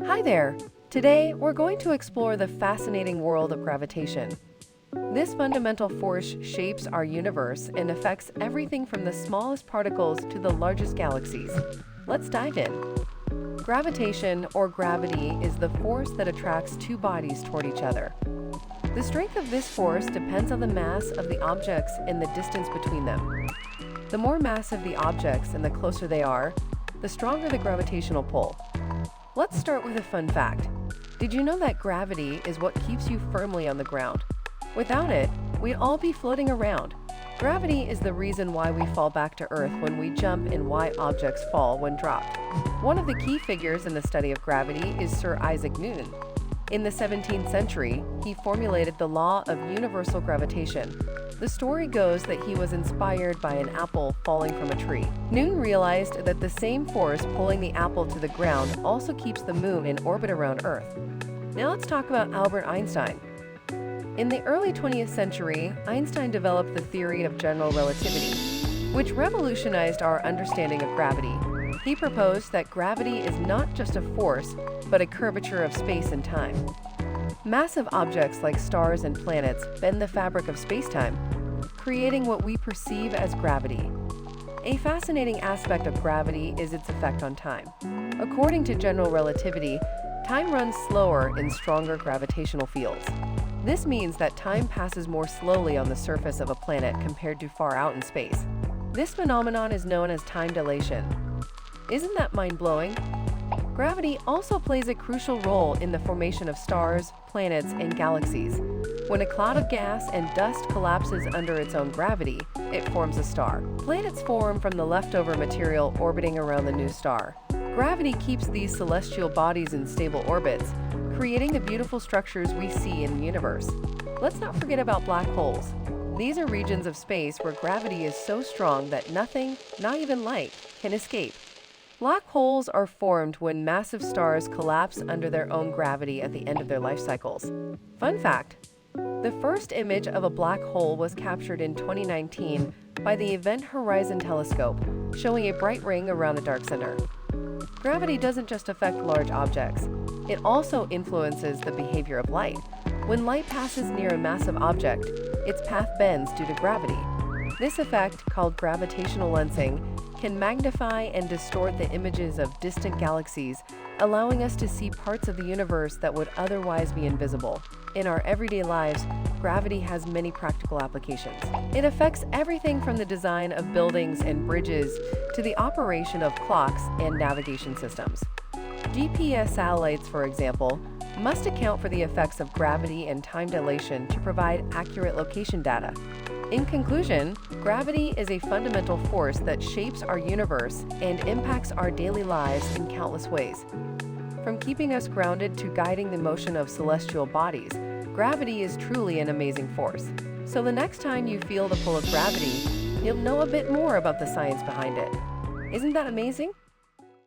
Hi there! Today, we're going to explore the fascinating world of gravitation. This fundamental force shapes our universe and affects everything from the smallest particles to the largest galaxies. Let's dive in. Gravitation, or gravity, is the force that attracts two bodies toward each other. The strength of this force depends on the mass of the objects and the distance between them. The more massive the objects and the closer they are, the stronger the gravitational pull. Let's start with a fun fact. Did you know that gravity is what keeps you firmly on the ground? Without it, we'd all be floating around. Gravity is the reason why we fall back to Earth when we jump and why objects fall when dropped. One of the key figures in the study of gravity is Sir Isaac Newton. In the 17th century, he formulated the law of universal gravitation. The story goes that he was inspired by an apple falling from a tree. Newton realized that the same force pulling the apple to the ground also keeps the moon in orbit around Earth. Now let's talk about Albert Einstein. In the early 20th century, Einstein developed the theory of general relativity, which revolutionized our understanding of gravity. He proposed that gravity is not just a force, but a curvature of space and time. Massive objects like stars and planets bend the fabric of space-time, creating what we perceive as gravity. A fascinating aspect of gravity is its effect on time. According to general relativity, time runs slower in stronger gravitational fields. This means that time passes more slowly on the surface of a planet compared to far out in space. This phenomenon is known as time dilation. Isn't that mind-blowing? Gravity also plays a crucial role in the formation of stars, planets, and galaxies. When a cloud of gas and dust collapses under its own gravity, it forms a star. Planets form from the leftover material orbiting around the new star. Gravity keeps these celestial bodies in stable orbits, creating the beautiful structures we see in the universe. Let's not forget about black holes. These are regions of space where gravity is so strong that nothing, not even light, can escape. Black holes are formed when massive stars collapse under their own gravity at the end of their life cycles. Fun fact: the first image of a black hole was captured in 2019 by the Event Horizon Telescope, showing a bright ring around a dark center. Gravity doesn't just affect large objects, it also influences the behavior of light. When light passes near a massive object, its path bends due to gravity. This effect, called gravitational lensing, can magnify and distort the images of distant galaxies, allowing us to see parts of the universe that would otherwise be invisible. In our everyday lives, gravity has many practical applications. It affects everything from the design of buildings and bridges to the operation of clocks and navigation systems. GPS satellites, for example, must account for the effects of gravity and time dilation to provide accurate location data. In conclusion, gravity is a fundamental force that shapes our universe and impacts our daily lives in countless ways. From keeping us grounded to guiding the motion of celestial bodies, gravity is truly an amazing force. So the next time you feel the pull of gravity, you'll know a bit more about the science behind it. Isn't that amazing?